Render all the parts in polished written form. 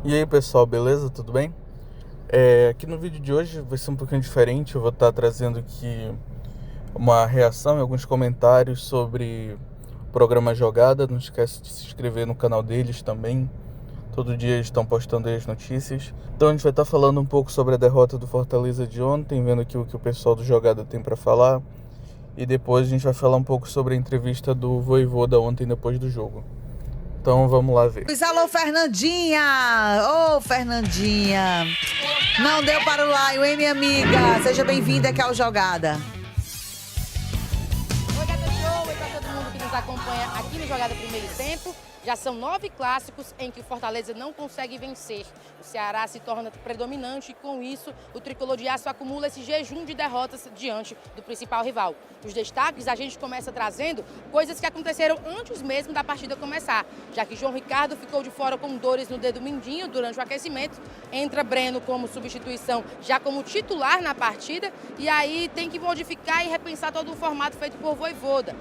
E aí pessoal, beleza? Tudo bem? Aqui no vídeo de hoje vai ser um pouquinho diferente. Eu vou estar trazendo aqui uma reação e alguns comentários sobre o programa Jogada. Não esquece de se inscrever no canal deles também. Todo dia eles estão postando aí as notícias. Então a gente vai estar falando um pouco sobre a derrota do Fortaleza de ontem, vendo aqui o que o pessoal do Jogada tem para falar. E depois a gente vai falar um pouco sobre a entrevista do Vojvoda ontem depois do jogo. Então vamos lá ver. Alô, Fernandinha! Ô, Fernandinha! Não deu para o Laio, hein, minha amiga? Seja bem-vinda aqui ao Jogada. Oi, Gata Show! Oi pra todo mundo que nos acompanha aqui no Jogada Primeiro Tempo. Já são 9 clássicos em que o Fortaleza não consegue vencer. O Ceará se torna predominante e, com isso, o Tricolor de Aço acumula esse jejum de derrotas diante do principal rival. Os destaques a gente começa trazendo coisas que aconteceram antes mesmo da partida começar, já que João Ricardo ficou de fora com dores no dedo mindinho durante o aquecimento, entra Breno como substituição, já como titular na partida, e aí tem que modificar e repensar todo o formato feito por Vojvoda.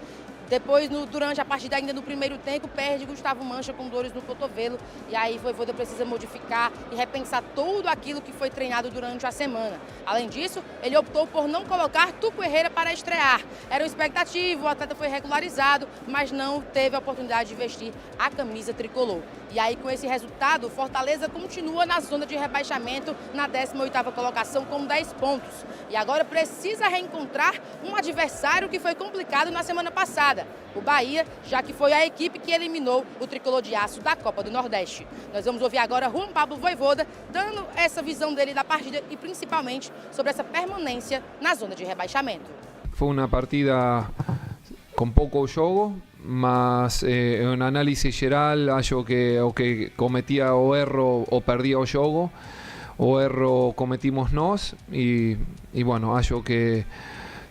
Depois, durante a partida, ainda no primeiro tempo, perde Gustavo Mancha com dores no cotovelo. E aí, Vojvoda precisa modificar e repensar tudo aquilo que foi treinado durante a semana. Além disso, ele optou por não colocar Tuco Herrera para estrear. Era uma expectativa, o atleta foi regularizado, mas não teve a oportunidade de vestir a camisa tricolor. E aí, com esse resultado, o Fortaleza continua na zona de rebaixamento, na 18ª colocação, com 10 pontos. E agora precisa reencontrar um adversário que foi complicado na semana passada, o Bahia, já que foi a equipe que eliminou o Tricolor de Aço da Copa do Nordeste. Nós vamos ouvir agora Juan Pablo Vojvoda, dando essa visão dele da partida e principalmente sobre essa permanência na zona de rebaixamento. Fue una partida con poco jogo, mas en análisis geral acho que o que cometía o erro o perdía o jogo, o erro cometimos nós y bueno, acho que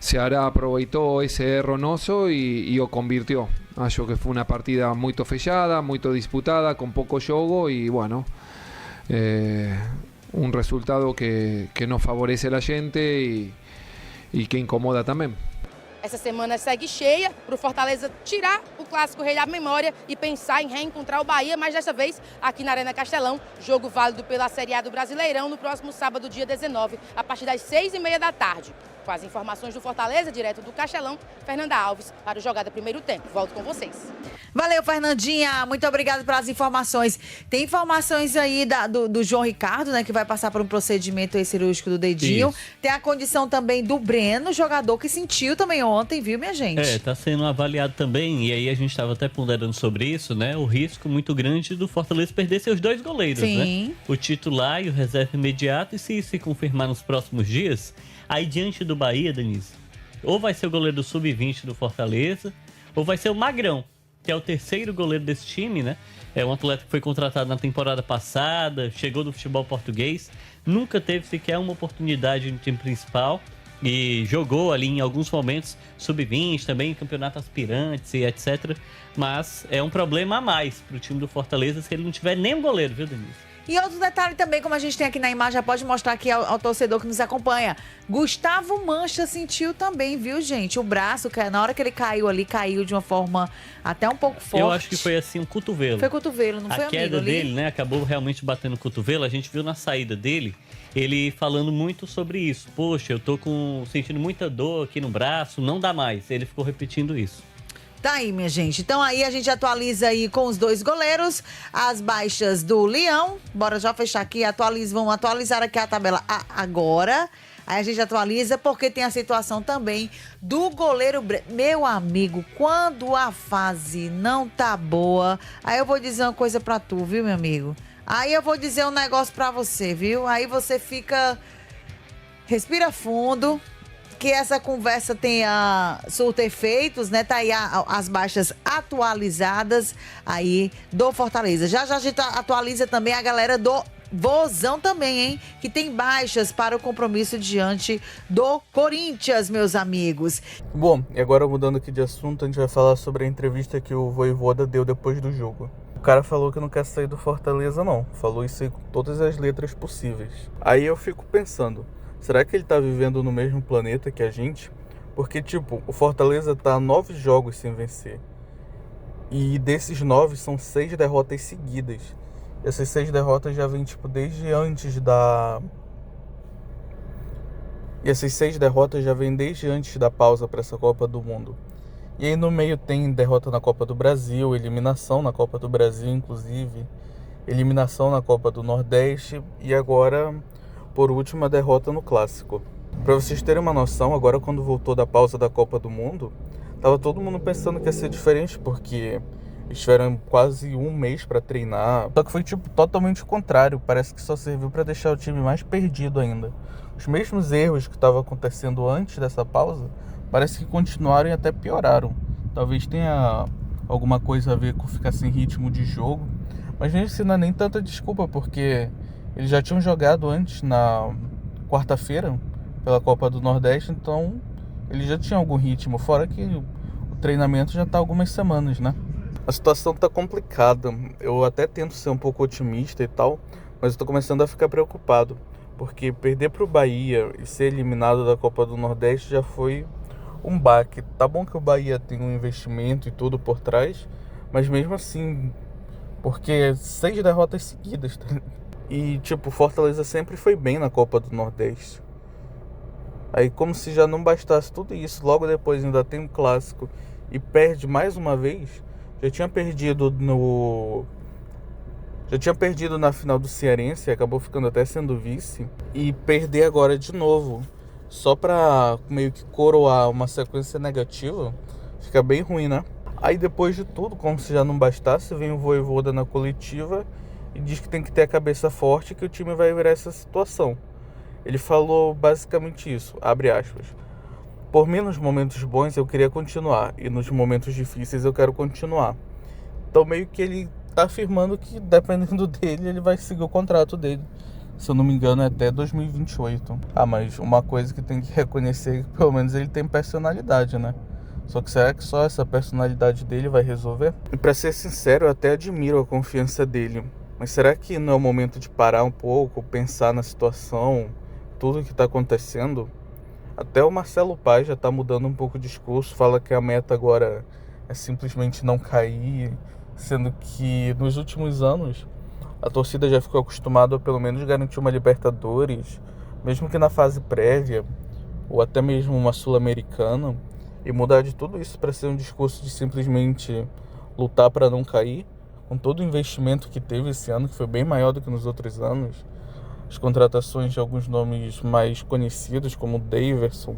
Ceará aprovechó ese erro noso y o convirtió. Acho que fue una partida muy fechada, muy disputada, con poco jogo y bueno, un resultado que nos favorece a la gente y que incomoda también. Essa semana segue cheia para o Fortaleza tirar o Clássico Rei da memória e pensar em reencontrar o Bahia, mas dessa vez aqui na Arena Castelão, jogo válido pela Série A do Brasileirão no próximo sábado, dia 19, a partir das 6h30 da tarde. Com as informações do Fortaleza, direto do Castelão, Fernanda Alves para o Jogada Primeiro Tempo. Volto com vocês. Valeu, Fernandinha. Muito obrigada pelas informações. Tem informações aí do João Ricardo, né, que vai passar por um procedimento aí cirúrgico do dedinho. Isso. Tem a condição também do Breno, jogador que sentiu também ontem, viu, minha gente? Tá sendo avaliado também, e aí a gente estava até ponderando sobre isso, né? O risco muito grande do Fortaleza perder seus 2 goleiros, sim, né? O titular e o reserva imediato, e se confirmar nos próximos dias, aí diante do Bahia, Denise, ou vai ser o goleiro do Sub-20 do Fortaleza, ou vai ser o Magrão, que é o terceiro goleiro desse time, né? É um atleta que foi contratado na temporada passada, chegou do futebol português, nunca teve sequer uma oportunidade no time principal e jogou ali em alguns momentos Sub-20, também em campeonato aspirantes e etc. Mas é um problema a mais pro time do Fortaleza se ele não tiver nem um goleiro, viu, Denise? E outro detalhe também, como a gente tem aqui na imagem, já pode mostrar aqui ao torcedor que nos acompanha. Gustavo Mancha sentiu também, viu, gente? O braço, que na hora que ele caiu ali, caiu de uma forma até um pouco forte. Eu acho que foi assim um cotovelo. Foi cotovelo, não foi, amigo? A queda dele, né, acabou realmente batendo o cotovelo. A gente viu na saída dele, ele falando muito sobre isso. Poxa, eu tô sentindo muita dor aqui no braço, não dá mais. Ele ficou repetindo isso. Tá aí, minha gente. Então aí a gente atualiza aí com os 2 goleiros, as baixas do Leão. Bora já fechar aqui, vamos atualizar aqui a tabela agora. Aí a gente atualiza porque tem a situação também do goleiro. Meu amigo, quando a fase não tá boa, aí eu vou dizer uma coisa pra tu, viu, meu amigo? Aí eu vou dizer um negócio pra você, viu? Aí você fica... Respira fundo, que essa conversa tenha surto efeitos, né? Tá aí as baixas atualizadas aí do Fortaleza. Já a gente atualiza também a galera do Vozão também, hein? Que tem baixas para o compromisso diante do Corinthians, meus amigos. Bom, e agora mudando aqui de assunto, a gente vai falar sobre a entrevista que o Vojvoda deu depois do jogo. O cara falou que não quer sair do Fortaleza, não. Falou isso aí com todas as letras possíveis. Aí eu fico pensando, será que ele tá vivendo no mesmo planeta que a gente? Porque, tipo, o Fortaleza tá 9 jogos sem vencer. E desses 9 são 6 derrotas seguidas. Essas 6 derrotas já vêm, tipo, desde antes da... E essas 6 derrotas já vêm desde antes da pausa para essa Copa do Mundo. E aí no meio tem derrota na Copa do Brasil, eliminação na Copa do Brasil, inclusive, eliminação na Copa do Nordeste e agora, por último, a derrota no Clássico. Para vocês terem uma noção, agora quando voltou da pausa da Copa do Mundo, tava todo mundo pensando que ia ser diferente, porque eles tiveram quase um mês para treinar. Só que foi tipo totalmente o contrário, parece que só serviu para deixar o time mais perdido ainda. Os mesmos erros que estavam acontecendo antes dessa pausa, parece que continuaram e até pioraram. Talvez tenha alguma coisa a ver com ficar sem ritmo de jogo, mas mesmo assim não é nem tanta desculpa, porque eles já tinham jogado antes na quarta-feira pela Copa do Nordeste, então eles já tinham algum ritmo, fora que o treinamento já está há algumas semanas, né? A situação está complicada, eu até tento ser um pouco otimista e tal, mas eu tô começando a ficar preocupado, porque perder pro Bahia e ser eliminado da Copa do Nordeste já foi um baque. Tá bom que o Bahia tem um investimento e tudo por trás, mas mesmo assim, porque 6 derrotas seguidas, tá? E tipo, Fortaleza sempre foi bem na Copa do Nordeste. Aí como se já não bastasse tudo isso, logo depois ainda tem um clássico e perde mais uma vez. Já tinha perdido na final do Cearense, acabou ficando até sendo vice, e perder agora de novo, só pra meio que coroar uma sequência negativa, fica bem ruim, né? Aí depois de tudo, como se já não bastasse, vem o Vojvoda na coletiva e diz que tem que ter a cabeça forte, que o time vai virar essa situação. Ele falou basicamente isso, abre aspas: por mim, nos momentos bons eu queria continuar, e nos momentos difíceis eu quero continuar. Então meio que ele tá afirmando que, dependendo dele, ele vai seguir o contrato dele. Se eu não me engano, é até 2028. Ah, mas uma coisa que tem que reconhecer é que pelo menos ele tem personalidade, né? Só que será que só essa personalidade dele vai resolver? E pra ser sincero, eu até admiro a confiança dele. Mas será que não é o momento de parar um pouco, pensar na situação, tudo que tá acontecendo? Até o Marcelo Paes já tá mudando um pouco o discurso, fala que a meta agora é simplesmente não cair, sendo que nos últimos anos a torcida já ficou acostumada a pelo menos garantir uma Libertadores, mesmo que na fase prévia, ou até mesmo uma Sul-Americana, e mudar de tudo isso para ser um discurso de simplesmente lutar para não cair, com todo o investimento que teve esse ano, que foi bem maior do que nos outros anos, as contratações de alguns nomes mais conhecidos, como o Daverson,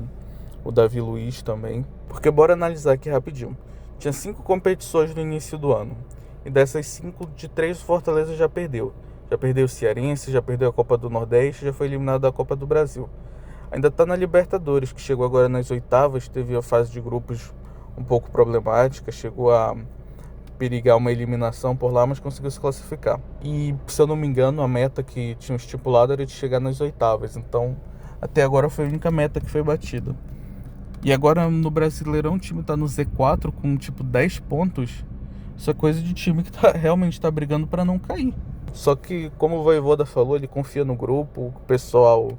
o Davi Luiz também. Porque bora analisar aqui rapidinho. Tinha 5 competições no início do ano. E dessas 5, de 3 o Fortaleza já perdeu. Já perdeu o Cearense, já perdeu a Copa do Nordeste, já foi eliminado da Copa do Brasil. Ainda está na Libertadores, que chegou agora nas oitavas, teve a fase de grupos um pouco problemática, chegou a perigar uma eliminação por lá, mas conseguiu se classificar. E, se eu não me engano, a meta que tinham estipulado era de chegar nas oitavas. Então, até agora foi a única meta que foi batida. E agora no Brasileirão o time tá no Z4 com tipo 10 pontos. Isso é coisa de time que realmente tá brigando para não cair. Só que, como o Vojvoda falou, ele confia no grupo, o pessoal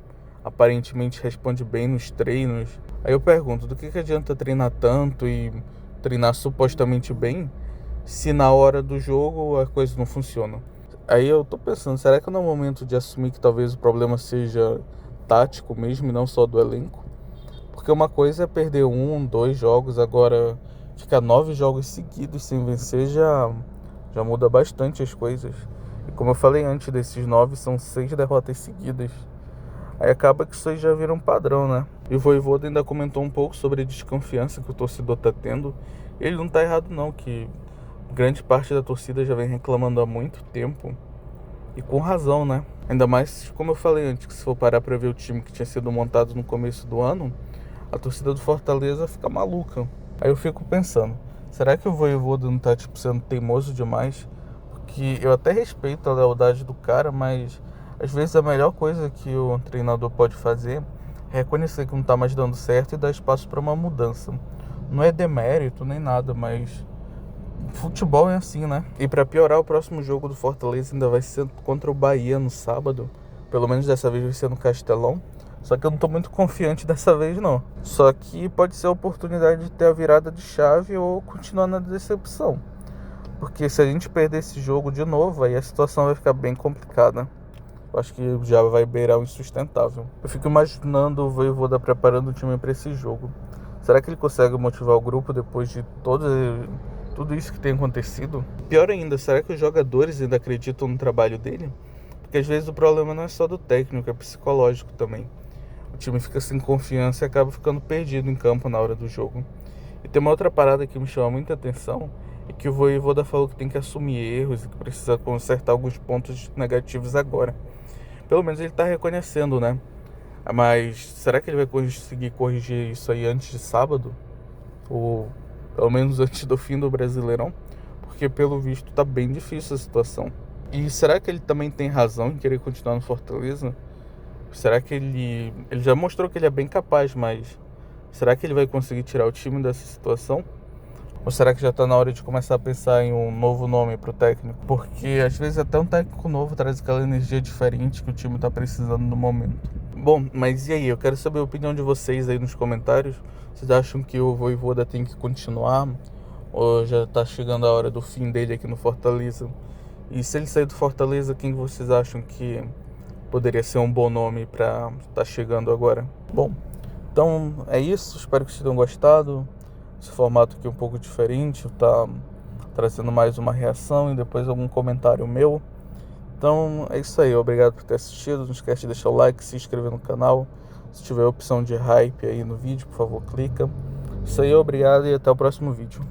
aparentemente responde bem nos treinos. Aí eu pergunto, do que adianta treinar tanto e treinar supostamente bem, se na hora do jogo a coisa não funciona? Aí eu tô pensando, será que não é o momento de assumir que talvez o problema seja tático mesmo e não só do elenco? Porque uma coisa é perder 1, 2 jogos, agora ficar 9 jogos seguidos sem vencer já muda bastante as coisas. E como eu falei antes, desses 9 são 6 derrotas seguidas. Aí acaba que isso aí já vira um padrão, né? E o Vojvoda ainda comentou um pouco sobre a desconfiança que o torcedor tá tendo. Ele não tá errado não, que grande parte da torcida já vem reclamando há muito tempo. E com razão, né? Ainda mais, como eu falei antes, que se for parar pra ver o time que tinha sido montado no começo do ano, a torcida do Fortaleza fica maluca. Aí eu fico pensando, será que o Vojvoda não tá sendo teimoso demais? Porque eu até respeito a lealdade do cara, mas às vezes a melhor coisa que o treinador pode fazer é reconhecer que não tá mais dando certo e dar espaço para uma mudança. Não é demérito nem nada, mas futebol é assim, né? E para piorar, o próximo jogo do Fortaleza ainda vai ser contra o Bahia no sábado. Pelo menos dessa vez vai ser no Castelão. Só que eu não tô muito confiante dessa vez, não. Só que pode ser a oportunidade de ter a virada de chave ou continuar na decepção. Porque se a gente perder esse jogo de novo, aí a situação vai ficar bem complicada. Eu acho que já vai beirar o insustentável. Eu fico imaginando o Vojvoda preparando o time para esse jogo. Será que ele consegue motivar o grupo depois de tudo isso que tem acontecido? Pior ainda, será que os jogadores ainda acreditam no trabalho dele? Porque às vezes o problema não é só do técnico, é psicológico também. O time fica sem confiança e acaba ficando perdido em campo na hora do jogo. E tem uma outra parada que me chama muita atenção, é que o Vojvoda falou que tem que assumir erros e que precisa consertar alguns pontos negativos agora. Pelo menos ele está reconhecendo, né? Mas será que ele vai conseguir corrigir isso aí antes de sábado? Ou pelo menos antes do fim do Brasileirão? Porque pelo visto tá bem difícil a situação. E será que ele também tem razão em querer continuar no Fortaleza? Será que ele já mostrou que ele é bem capaz, mas será que ele vai conseguir tirar o time dessa situação? Ou será que já está na hora de começar a pensar em um novo nome para o técnico? Porque às vezes até um técnico novo traz aquela energia diferente que o time está precisando no momento. Bom, mas e aí? Eu quero saber a opinião de vocês aí nos comentários. Vocês acham que o Vojvoda tem que continuar? Ou já está chegando a hora do fim dele aqui no Fortaleza? E se ele sair do Fortaleza, quem vocês acham que poderia ser um bom nome para estar chegando agora? Bom, então é isso. Espero que vocês tenham gostado. Esse formato aqui é um pouco diferente, tá trazendo mais uma reação e depois algum comentário meu. Então é isso aí, obrigado por ter assistido. Não esquece de deixar o like, se inscrever no canal. Se tiver opção de hype aí no vídeo, por favor, clica. Isso aí, obrigado e até o próximo vídeo.